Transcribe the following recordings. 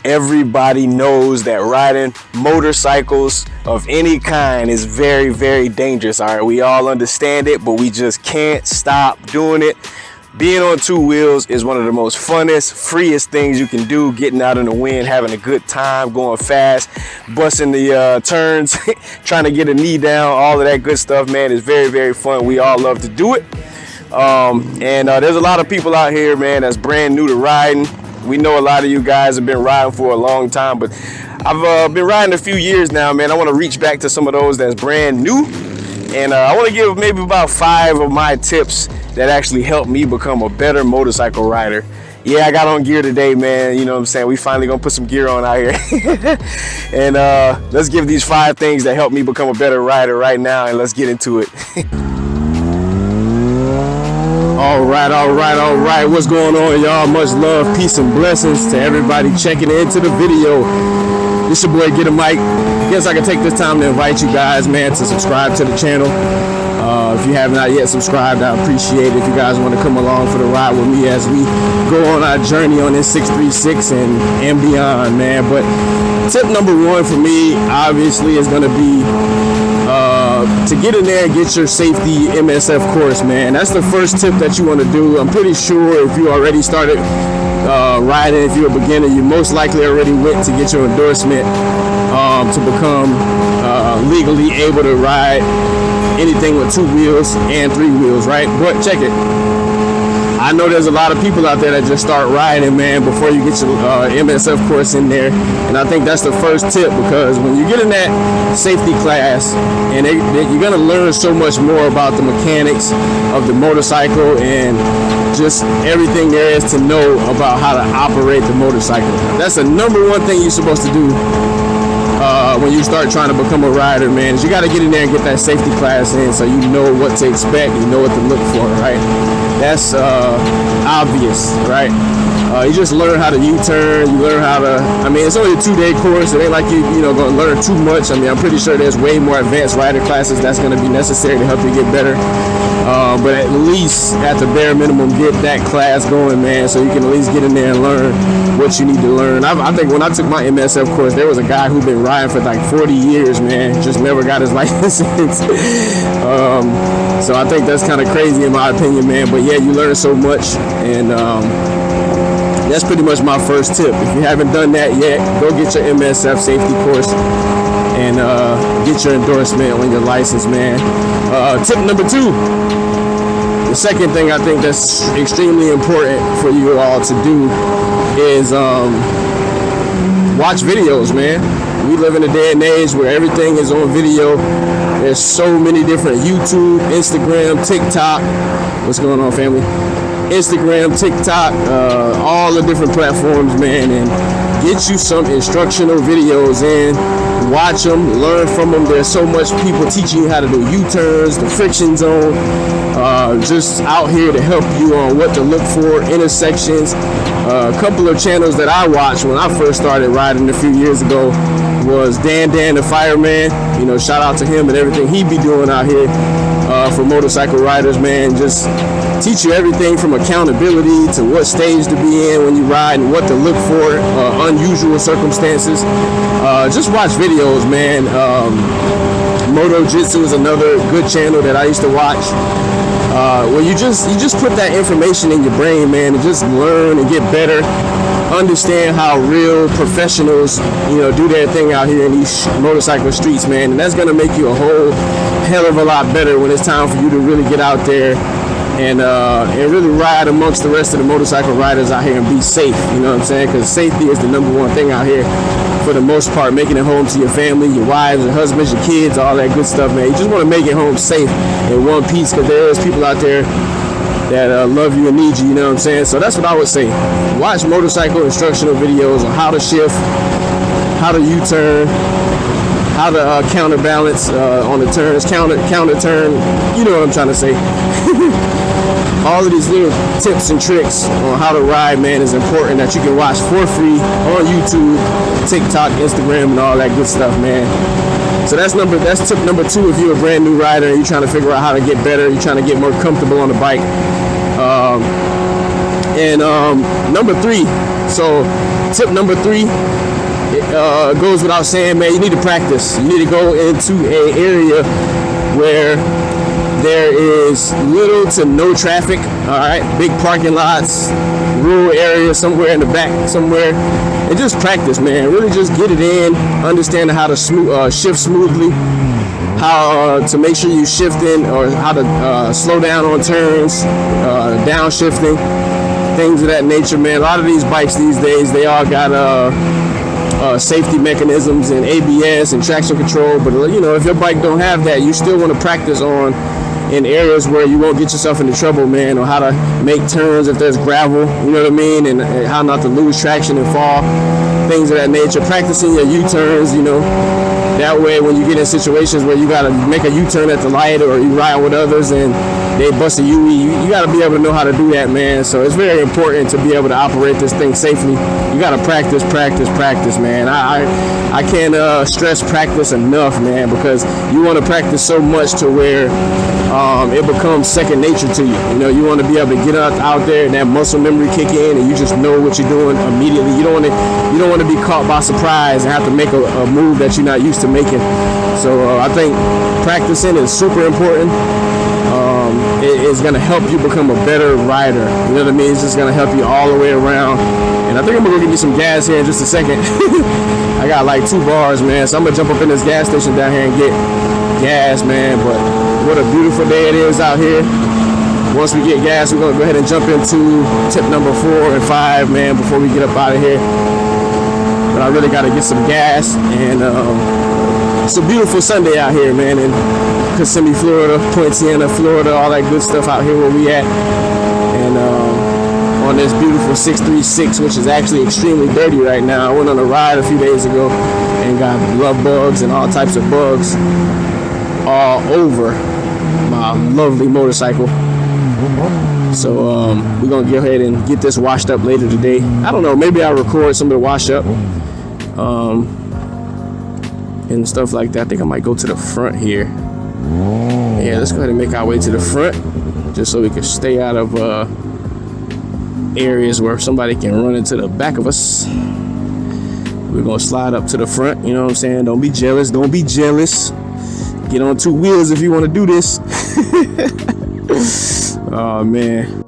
Everybody knows that riding motorcycles of any kind is very, very dangerous. All right, we all understand it, but we just can't stop doing it. Being on two wheels is one of the most funnest, freest things you can do. Getting out in the wind, having a good time, going fast, busting the turns, trying to get a knee down, all of that good stuff, man, is very, very fun. We all love to do it. There's a lot of people out here, man, that's brand new to riding. We know a lot of you guys have been riding for a long time, but I've been riding a few years now, man. I want to reach back to some of those that's brand new, and I want to give maybe about 5 of my tips that actually helped me become a better motorcycle rider. Yeah, I got on gear today, man. You know what I'm saying? We finally gonna put some gear on out here. And let's give these 5 things that helped me become a better rider right now, and let's get into it. All right. What's going on, y'all? Much love, peace, and blessings to everybody checking into the video. This your boy, Get a Mic. Guess I can take this time to invite you guys, man, to subscribe to the channel. If you have not yet subscribed, I appreciate it. If you guys want to come along for the ride with me as we go on our journey on this 636 and beyond, man. But tip number 1 for me, obviously, is going to be to get in there and get your safety MSF course, man. That's the first tip that you want to do. I'm pretty sure if you already started riding, if you're a beginner, you most likely already went to get your endorsement to become legally able to ride anything with 2 wheels and 3 wheels, right? But check it. I know there's a lot of people out there that just start riding, man, before you get your MSF course in there. And I think that's the first tip, because when you get in that safety class, and you're going to learn so much more about the mechanics of the motorcycle and just everything there is to know about how to operate the motorcycle. That's the number 1 thing you're supposed to do when you start trying to become a rider, man, is you got to get in there and get that safety class in, so you know what to expect, you know what to look for, right? That's obvious, right? You just learn how to U-turn, you learn how to, I mean, it's only a 2-day course. It ain't like you know, going to learn too much. I mean, I'm pretty sure there's way more advanced rider classes that's going to be necessary to help you get better. But at least, at the bare minimum, get that class going, man, so you can at least get in there and learn what you need to learn. I think when I took my MSF course, there was a guy who'd been riding for like 40 years, man, just never got his license. So I think that's kind of crazy in my opinion, man. But yeah, you learn so much, and that's pretty much my first tip. If you haven't done that yet, go get your MSF safety course and get your endorsement on your license, man. Tip number 2. The second thing I think that's extremely important for you all to do is watch videos, man. We live in a day and age where everything is on video. There's so many different YouTube, Instagram, TikTok. What's going on, family? Instagram, TikTok, all the different platforms, man, and get you some instructional videos in. Watch them, learn from them. There's so much people teaching you how to do U-turns, the friction zone, just out here to help you on what to look for, intersections. A couple of channels that I watched when I first started riding a few years ago was Dan the Fireman. You know, shout out to him and everything he be doing out here for motorcycle riders, man. Just teach you everything from accountability to what stage to be in when you ride and what to look for, unusual circumstances. Just watch videos, man. Moto Jitsu is another good channel that I used to watch. Where you just put that information in your brain, man, and just learn and get better. Understand how real professionals, you know, do their thing out here in these motorcycle streets, man. And that's gonna make you a whole hell of a lot better when it's time for you to really get out there and really ride amongst the rest of the motorcycle riders out here and be safe. You know what I'm saying? Because safety is the number 1 thing out here for the most part. Making it home to your family, your wives, your husbands, your kids, all that good stuff, man. You just want to make it home safe in one piece, because there's people out there that love you and need you, you know what I'm saying? So that's what I would say. Watch motorcycle instructional videos on how to shift, how to U-turn, how to counterbalance on the turns, counter turn, you know what I'm trying to say. All of these little tips and tricks on how to ride, man, is important that you can watch for free on YouTube, TikTok, Instagram, and all that good stuff, man. So that's tip number 2 if you're a brand new rider and you're trying to figure out how to get better, you're trying to get more comfortable on the bike. Number 3, so tip number 3, it goes without saying, man, you need to practice. You need to go into an area where there is little to no traffic, all right, big parking lots, rural area, somewhere in the back, somewhere, and just practice, man. Really just get it in, understand how to shift smoothly, how to make sure you shift in, or how to slow down on turns, downshifting, things of that nature, man. A lot of these bikes these days, they all got safety mechanisms and ABS and traction control, but you know, if your bike don't have that, you still want to practice on in areas where you won't get yourself into trouble, man, or how to make turns if there's gravel, you know what I mean, and how not to lose traction and fall, things of that nature. Practicing your U-turns, you know, that way when you get in situations where you got to make a U-turn at the light, or you ride with others and they bust a UE, you got to be able to know how to do that, man. So it's very important to be able to operate this thing safely. You got to practice, man. I can't stress practice enough, man, because you want to practice so much to where it becomes second nature to you. You know, you want to be able to get out there and that muscle memory kick in, and you just know what you're doing immediately. You don't want to be caught by surprise and have to make a move that you're not used to making. So I think practicing is super important. It is going to help you become a better rider. You know what I mean? It's just going to help you all the way around. And I think I'm going to go get me some gas here in just a second. I got like 2 bars, man. So I'm going to jump up in this gas station down here and get gas, man. But what a beautiful day it is out here. Once we get gas, we're going to go ahead and jump into tip number 4 and 5, man, before we get up out of here. But I really got to get some gas. And it's a beautiful Sunday out here, man. And Kissimmee, Florida, Point Siena, Florida, all that good stuff out here where we at. And on this beautiful 636, which is actually extremely dirty right now. I went on a ride a few days ago and got love bugs and all types of bugs all over my lovely motorcycle. So we're gonna go ahead and get this washed up later today. I don't know, maybe I'll record some of the wash up and stuff like that. I think I might go to the front here. Yeah, let's go ahead and make our way to the front, just so we can stay out of areas where somebody can run into the back of us. We're gonna slide up to the front, you know what I'm saying? Don't be jealous, Get on 2 wheels if you want to do this. Oh man.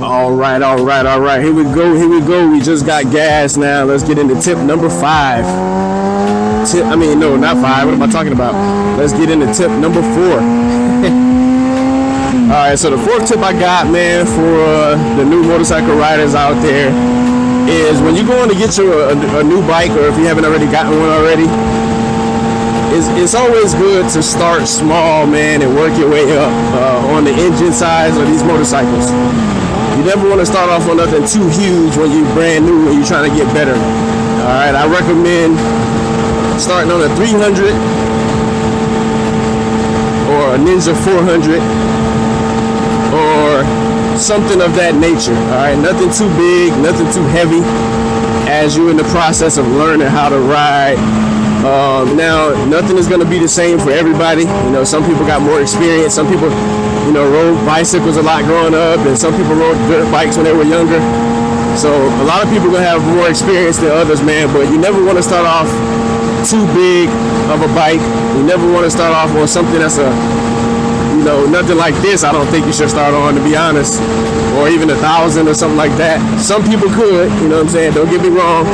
All right. Here we go. We just got gas now. Let's get into tip number 5. No, not 5. What am I talking about? Let's get into tip number 4. All right, so the 4th tip I got, man, for the new motorcycle riders out there is when you're going to get you a new bike, or if you haven't already gotten one already, it's always good to start small, man, and work your way up on the engine size of these motorcycles. You never want to start off on nothing too huge when you're brand new and you're trying to get better. All right, I recommend starting on a 300 or a Ninja 400 or something of that nature. All right, nothing too big, nothing too heavy as you're in the process of learning how to ride. Now, nothing is going to be the same for everybody. You know, some people got more experience. Some people, you know, rode bicycles a lot growing up, and some people rode dirt bikes when they were younger. So a lot of people are going to have more experience than others, man. But you never want to start off too big of a bike. You never want to start off on something that's nothing like this. I don't think you should start on, to be honest, or even 1,000 or something like that. Some people could, you know what I'm saying? Don't get me wrong.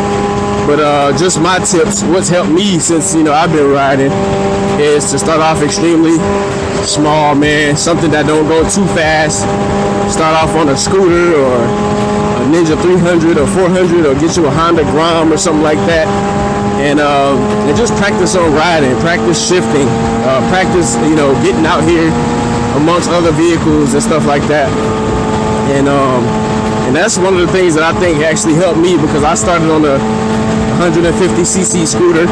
But just my tips, what's helped me since, I've been riding, is to start off extremely small, man. Something that don't go too fast. Start off on a scooter or a Ninja 300 or 400, or get you a Honda Grom or something like that. And just practice on riding, practice shifting, practice, getting out here amongst other vehicles and stuff like that. And that's one of the things that I think actually helped me, because I started on a 150cc scooter,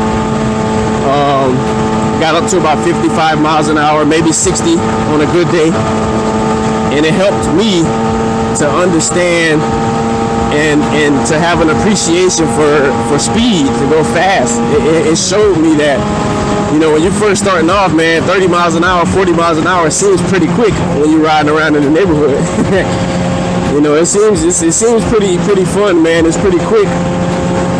got up to about 55 miles an hour, maybe 60 on a good day, and it helped me to understand and to have an appreciation for speed, to go fast. It showed me that, when you're first starting off, man, 30 miles an hour, 40 miles an hour seems pretty quick when you're riding around in the neighborhood. You know, it seems pretty fun, man. It's pretty quick.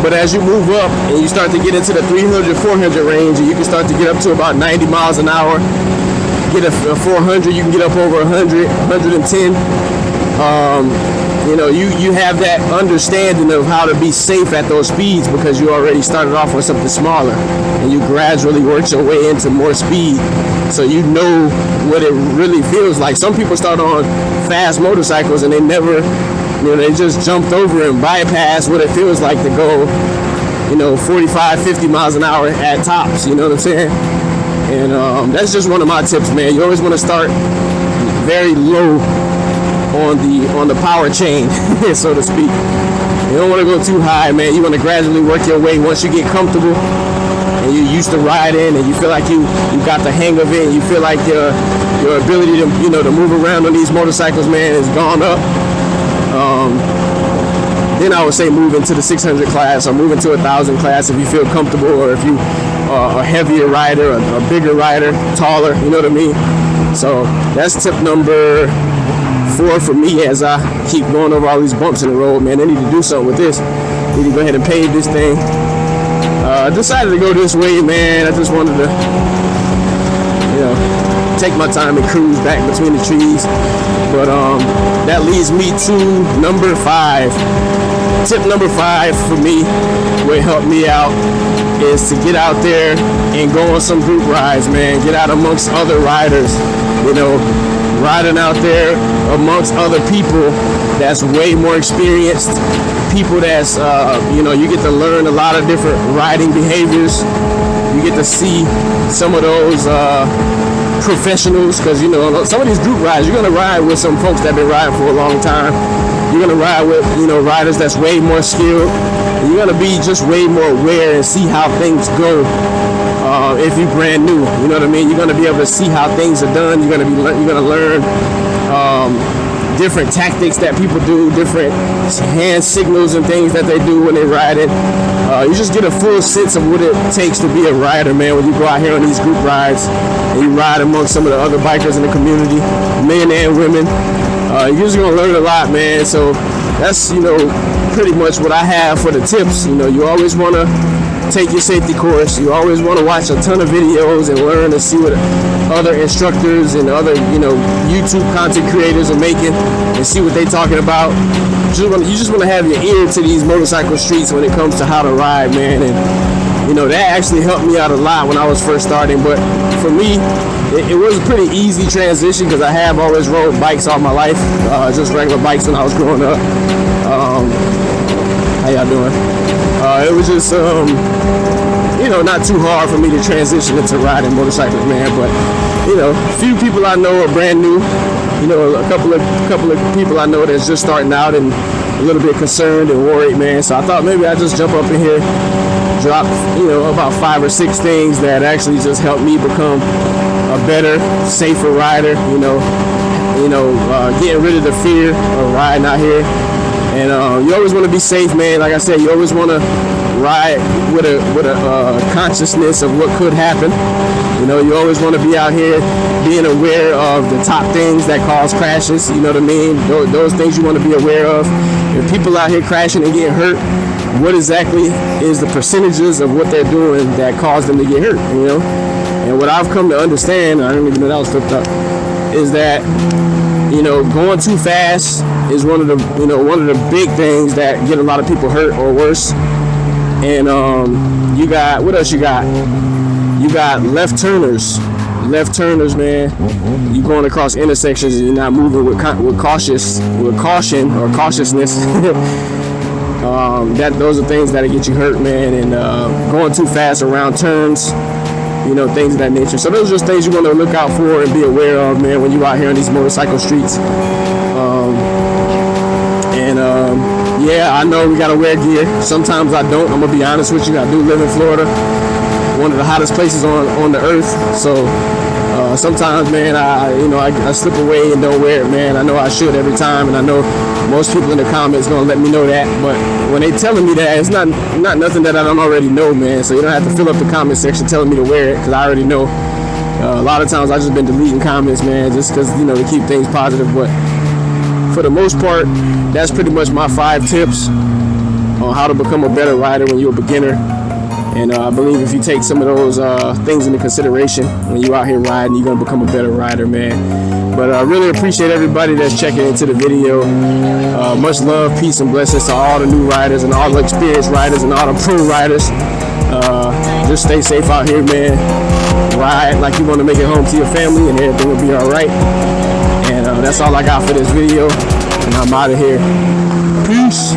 But as you move up and you start to get into the 300, 400 range, and you can start to get up to about 90 miles an hour, get a 400, you can get up over 100, 110. You know, you have that understanding of how to be safe at those speeds because you already started off with something smaller and you gradually worked your way into more speed. So you know what it really feels like. Some people start on fast motorcycles and they never, you know, they just jumped over and bypassed what it feels like to go, you know, 45, 50 miles an hour at tops, you know what I'm saying? And that's just one of my tips, man. You always want to start very low on the power chain, so to speak. You don't want to go too high, man. You want to gradually work your way. Once you get comfortable and you're used to riding and you feel like you got the hang of it and you feel like your ability to, you know, to move around on these motorcycles, man, has gone up. Then I would say move into the 600 class or move into 1,000 class if you feel comfortable, or if you are a heavier rider, a bigger rider, taller, you know what I mean? So that's tip number 4 for me as I keep going over all these bumps in the road, man. They need to do something with this. They need to go ahead and pave this thing. I decided to go this way, man. I just wanted to, you know, take my time and cruise back between the trees. But that leads me to number 5. Tip number 5 for me, what helped me out, is to get out there and go on some group rides, man. Get out amongst other riders, you know, riding out there amongst other people that's way more experienced, people that's, you know, you get to learn a lot of different riding behaviors. You get to see some of those professionals, because, you know, some of these group rides, you're going to ride with some folks that have been riding for a long time. You're going to ride with, you know, riders that's way more skilled. And you're going to be just way more aware and see how things go if you're brand new. You know what I mean? You're going to be able to see how things are done. You're going to learn different tactics that people do, different hand signals and things that they do when they're riding. You just get a full sense of what it takes to be a rider, man, when you go out here on these group rides and you ride amongst some of the other bikers in the community, men and women. You're just gonna learn a lot, man. So that's, you know, pretty much what I have for the tips. You know, you always want to take your safety course. You always want to watch a ton of videos and learn and see what other instructors and other, you know, YouTube content creators are making and see what they're talking about. You just want to have your ear to these motorcycle streets when it comes to how to ride, man. And, you know, that actually helped me out a lot when I was first starting. But for me, it was a pretty easy transition because I have always rode bikes all my life, just regular bikes when I was growing up. How y'all doing? It was just, you know, not too hard for me to transition into riding motorcycles, man. But, you know, a few people I know are brand new. You know, a couple of people I know that's just starting out and a little bit concerned and worried, man. So I thought maybe I'd just jump up in here, drop, you know, about 5 or 6 things that actually just helped me become a better, safer rider. You know, getting rid of the fear of riding out here. And you always want to be safe, man. Like I said, you always want to ride with a consciousness of what could happen. You know, you always want to be out here being aware of the top things that cause crashes. You know what I mean? Those things you want to be aware of. If people out here crashing and getting hurt, what exactly is the percentages of what they're doing that cause them to get hurt? You know, and what I've come to understand, I didn't even know that was flipped up, is that, you know, going too fast is one of the big things that get a lot of people hurt or worse. And you got, what else you got? You got left turners, man. You going across intersections and you're not moving with caution or cautiousness. Those are things that get you hurt, man. And going too fast around turns, you know, things of that nature. So those are just things you want to look out for and be aware of, man, when you're out here on these motorcycle streets. Yeah, I know we gotta wear gear. Sometimes I don't. I'm gonna be honest with you. I do live in Florida, one of the hottest places on the earth. So sometimes, man, I slip away and don't wear it, man. I know I should every time, and I know most people in the comments gonna let me know that. But when they telling me that, it's not nothing that I don't already know, man. So you don't have to fill up the comment section telling me to wear it, because I already know. A lot of times I just been deleting comments, man, just because, you know, to keep things positive. But for the most part, that's pretty much my 5 tips on how to become a better rider when you're a beginner. And I believe if you take some of those things into consideration when you're out here riding, you're going to become a better rider, man. But I really appreciate everybody that's checking into the video. Much love, peace, and blessings to all the new riders and all the experienced riders and all the pro riders. Just stay safe out here, man. Ride like you want to make it home to your family, and everything will be all right. And that's all I got for this video, and I'm out of here. Peace.